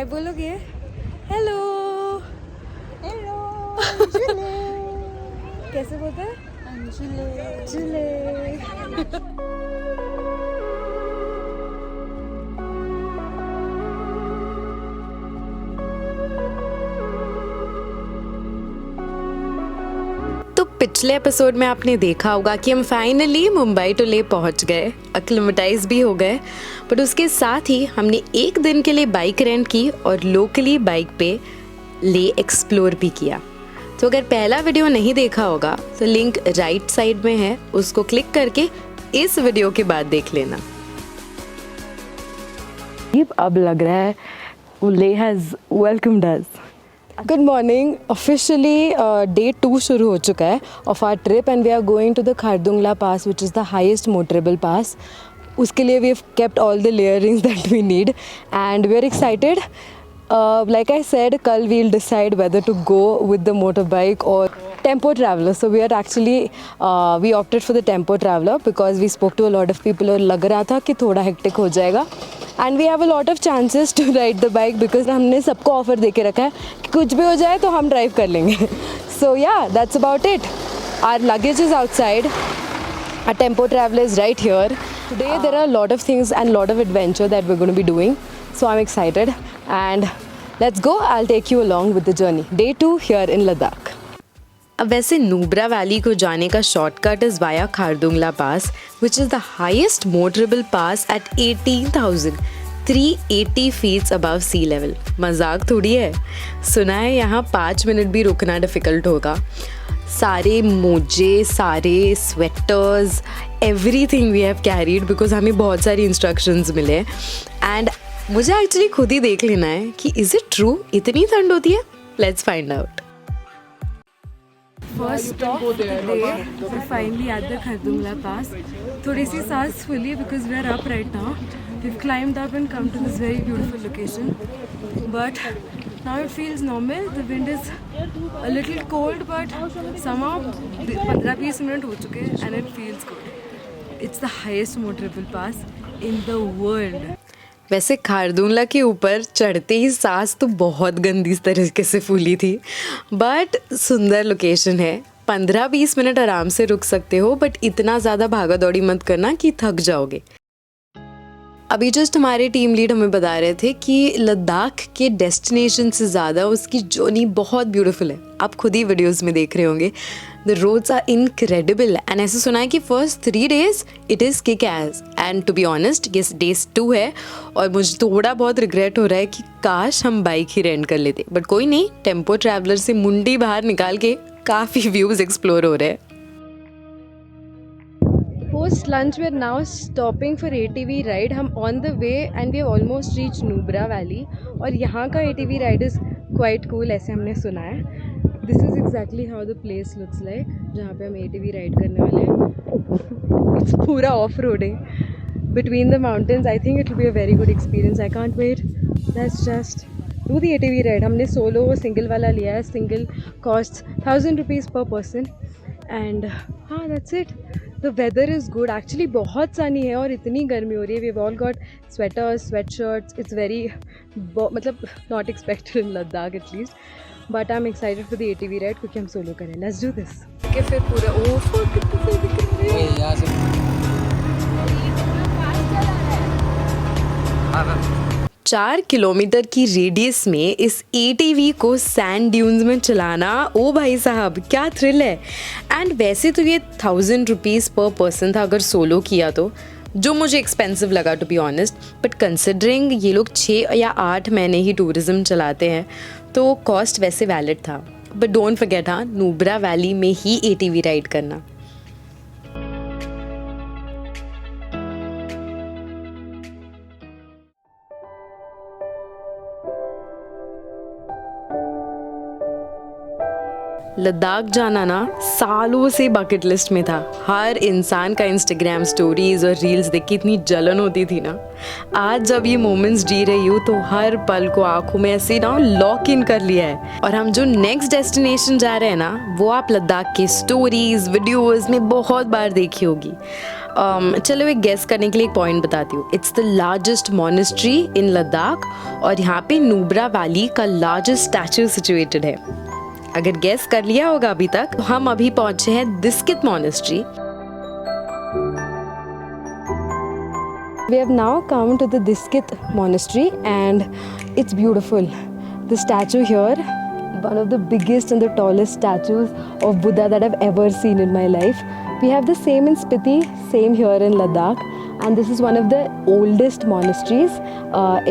हाय बोलोगे? Hello hello कैसे बोलते हैं? चिले तो पिछले एपिसोड में आपने देखा होगा कि हम फाइनली मुंबई टू ले पहुंच गए, एक्लिमेटाइज भी हो गए, बट उसके साथ ही हमने एक दिन के लिए बाइक रेंट की और लोकली बाइक पे ले एक्सप्लोर भी किया। तो अगर पहला वीडियो नहीं देखा होगा तो लिंक राइट साइड में है, उसको क्लिक करके इस वीडियो के बाद देख लेना। अब लग रहा है Leh has welcomed us. Good morning. Officially day 2 शुरू हो चुका है of our trip and we are going to the Khardungla pass which is the highest motorable pass. उसके लिए we have kept all the layerings that we need and we are excited. Like I said, कल we'll decide whether to go with the motorbike or tempo traveler. So we are actually we opted for the tempo traveler because we spoke to a lot of people और लग रहा था कि थोड़ा hectic हो जाएगा and we have a lot of chances to ride the bike because हमने सबको ऑफर दे के रखा है कि कुछ भी हो जाए तो हम ड्राइव कर लेंगे. So yeah, that's about it. Our luggage is outside. Our tempo traveler is right here. Today there are a lot of things and a lot of adventure that we're going to be doing. So I'm excited and let's go. I'll take you along with the journey. Day 2 here in Ladakh. अब वैसे Nubra valley को जाने का shortcut is via Khardungla pass which is the highest motorable pass at 18,380 feets above sea level. मजाक थोड़ी है. सुना है यहाँ 5 मिनट भी रुकना डिफ़िकल्ट होगा. सारे मोजे, सारे sweaters, everything we have carried because हमें बहुत सारी इंस्ट्रक्शंस मिले एंड मुझे एक्चुअली खुद ही देख लेना है कि इज़ इट ट्रू इतनी ठंड होती है. Let's find out. First stop finally at the Khardungla pass. थोड़ी सी सांस फूली because we are up right now. We climbed up and come to this very beautiful location but now it feels normal. The wind is a little cold but somehow 15-20 minute हो चुके हैं and it feels good. It's the highest motorable pass in the world. वैसे खारदुंगला के ऊपर चढ़ते ही सांस तो बहुत गंदी तरीके से फूली थी बट सुंदर लोकेशन है. 15-20 मिनट आराम से रुक सकते हो बट इतना ज़्यादा भागा दौड़ी मत करना कि थक जाओगे. अभी जस्ट हमारे टीम लीड हमें बता रहे थे कि लद्दाख के डेस्टिनेशन से ज़्यादा उसकी जर्नी बहुत ब्यूटीफुल है. आप खुद ही वीडियोस में देख रहे होंगे. The roads are incredible and ऐसे सुना है कि first 3 days it is kick ass and to be honest ये डे 2 है और मुझे थोड़ा बहुत रिग्रेट हो रहा है कि काश हम बाइक ही रेंट कर लेते बट कोई नहीं. टेम्पो ट्रैवलर से मुंडी बाहर निकाल के काफ़ी व्यूज़ एक्सप्लोर हो रहे हैं. Post lunch we are now stopping for ATV ride. हम on the way and we have almost reached Nubra Valley और यहाँ का ATV ride is quite cool ऐसे हमने सुना है. This is exactly how the place looks like जहाँ पे हम ATV ride करने वाले हैं. It's पूरा off-roading between the mountains. I think it will be a very good experience. I can't wait. Let's just do the ATV ride. हमने solo single वाला लिया है. Single costs 1,000 rupees per person and हाँ that's it. The weather is good. Actually बहुत सनी है और इतनी गर्मी हो रही है. We've all got sweaters, sweatshirts. It's very मतलब not expected in Ladakh at least. But I'm excited for the ATV ride क्योंकि हम सोलो करें. Let's do this. के फिर पूरा कितने से दिख रहे हैं. 4 किलोमीटर की रेडियस में इस ATV को सैंड ड्यून्स में चलाना, ओ भाई साहब क्या थ्रिल है. एंड वैसे तो ये 1,000 रुपीज़ पर पर्सन था अगर सोलो किया तो, जो मुझे एक्सपेंसिव लगा to be honest. But considering ये लोग 6 या 8 महीने ही टूरिज़्म चलाते हैं तो कॉस्ट वैसे वैलिड था. बट डोंट फॉरगेट हाँ नुब्रा वैली में ही ATV राइड करना. लद्दाख जाना ना सालों से बकेट लिस्ट में था. हर इंसान का इंस्टाग्राम स्टोरीज और रील्स देख के इतनी जलन होती थी ना. आज जब ये मोमेंट्स जी रही हूँ तो हर पल को आंखों में ऐसे ना लॉक इन कर लिया है. और हम जो नेक्स्ट डेस्टिनेशन जा रहे हैं ना वो आप लद्दाख के स्टोरीज वीडियोस में बहुत बार देखी होगी. चलो एक गेस करने के लिए एक पॉइंट बताती हूँ. इट्स द लार्जेस्ट मॉनेस्ट्री इन लद्दाख और यहाँ पे नुब्रा वैली का लार्जेस्ट स्टैचू सिचुएटेड है. अगर गेस कर लिया होगा अभी तक, तो हम अभी पहुंचे हैं Diskit monastery. We have now come to the Diskit monastery and it's beautiful. The statue here, one of the biggest and the tallest statues of Buddha that I've ever seen in my life. We have the same in Spiti, same here in Ladakh, and this is one of the oldest monasteries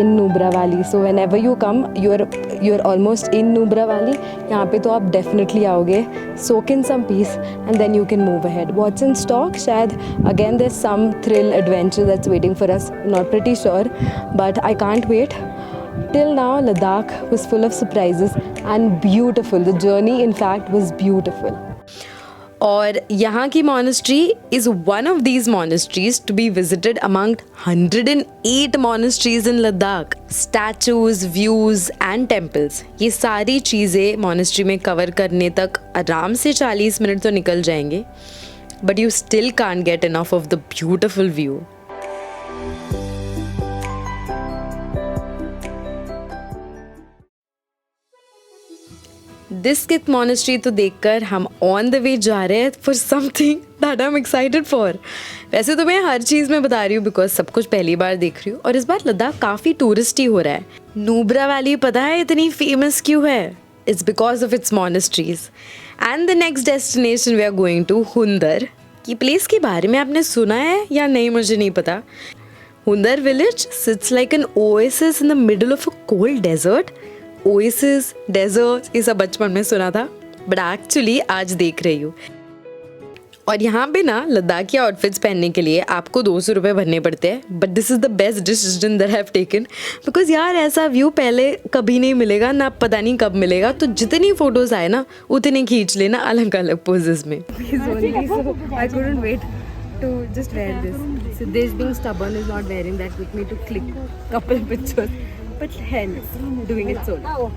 in Nubra Valley. So whenever you come, you're almost in Nubra Valley. यहाँ पे तो आप definitely आओगे, soak in some peace, and then you can move ahead. What's in stock? शायद again there's some thrill adventure that's waiting for us. Not pretty sure, but I can't wait. Till now, Ladakh was full of surprises and beautiful. The journey, in fact, was beautiful. और यहाँ की monastery is one of these monasteries to be visited among 108 monasteries in Ladakh. Statues, views and temples, ये सारी चीज़ें monastery में cover करने तक आराम से 40 मिनट तो निकल जाएंगे. But you still can't get enough of the beautiful view. Diskit monastery तो देखकर हम ऑन द वे जा रहे हैं for something that I am excited for. वैसे तो मैं हर चीज़ में बता रही हूँ बिकॉज सब कुछ पहली बार देख रही हूँ और इस बार लद्दाख काफ़ी टूरिस्टी हो रहा है. नुब्रा वैली पता है इतनी फेमस क्यों है? It's because of its monasteries. And the next destination we are going to Hunder. ये प्लेस के बारे में आपने सुना है या नहीं मुझे नहीं पता. Hunder village sits like an oasis in the middle of a cold desert. Oasis, desert, ये सब बचपन में सुना था बट एक्चुअली आज देख रही हूँ. और यहाँ पे ना लद्दाखी आउटफिट्स पहनने के लिए आपको 200 रुपये भरने पड़ते हैं. But this is the best decision that I have taken because यार ऐसा व्यू पहले कभी नहीं मिलेगा ना, पता नहीं कब मिलेगा. तो जितनी फोटोज आए ना उतने खींच लेना अलग अलग पोजेस में. I couldn't wait to just wear this. Siddesh being stubborn is not wearing that with me to click couple pictures. But hence doing it solo.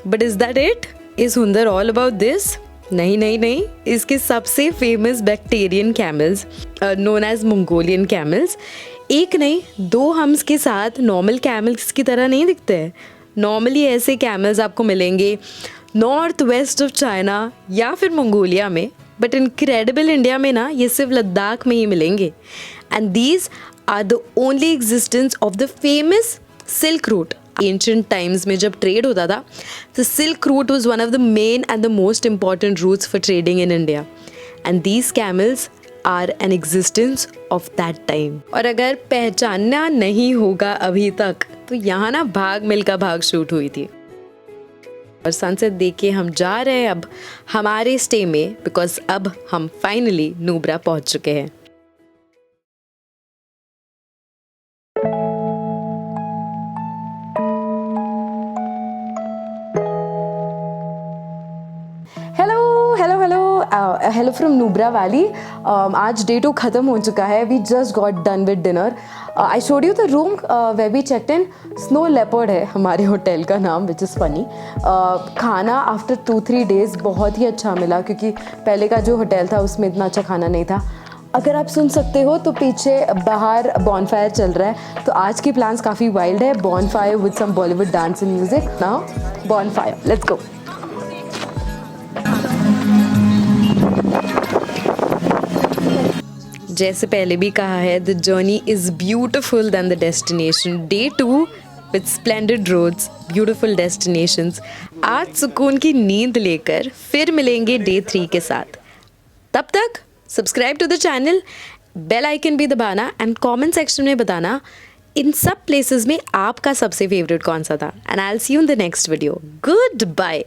But is that it? Is Hunder all about this? नहीं. इसके सबसे famous Bactrian camels known as Mongolian camels, एक नहीं 2 hums के साथ normal camels की तरह नहीं दिखते हैं. नॉर्मली ऐसे कैमल्स आपको मिलेंगे नॉर्थ वेस्ट ऑफ चाइना या फिर मंगोलिया में, बट इनक्रेडिबल इंडिया में ना ये सिर्फ लद्दाख में ही मिलेंगे. And these are the only existence of the famous silk route. Ancient times में जब ट्रेड होता था the silk route was one of the main and the most important routes for trading in India. And these camels are an existence of that time. और अगर पहचानना नहीं होगा अभी तक तो यहाँ ना भाग मिल्खा भाग शूट हुई थी. और सनसेट देख के हम जा रहे हैं अब हमारे स्टे में बिकॉज अब हम फाइनली नुब्रा पहुंच चुके हैं. Hello from Nubra valley. आज डे 2 ख़त्म हो चुका है. We just got done with dinner. I showed you the room where we checked in. Snow leopard है हमारे होटल का नाम विच इज़ फनी. खाना आफ्टर 2-3 डेज़ बहुत ही अच्छा मिला क्योंकि पहले का जो होटल था उसमें इतना अच्छा खाना नहीं था. अगर आप सुन सकते हो तो पीछे बाहर बॉनफायर चल रहा है. तो आज की प्लान्स काफ़ी वाइल्ड है. Bonfire with some Bollywood dance and music. Now bonfire, let's go. जैसे पहले भी कहा है the journey is beautiful than the destination. Day 2 with splendid roads, beautiful destinations. आज सुकून की नींद लेकर फिर मिलेंगे डे 3 के साथ. तब तक subscribe to the channel, bell icon भी दबाना एंड कमेंट सेक्शन में बताना इन सब प्लेसेस में आपका सबसे फेवरेट कौन सा था. And I will see you in the next video. Good bye.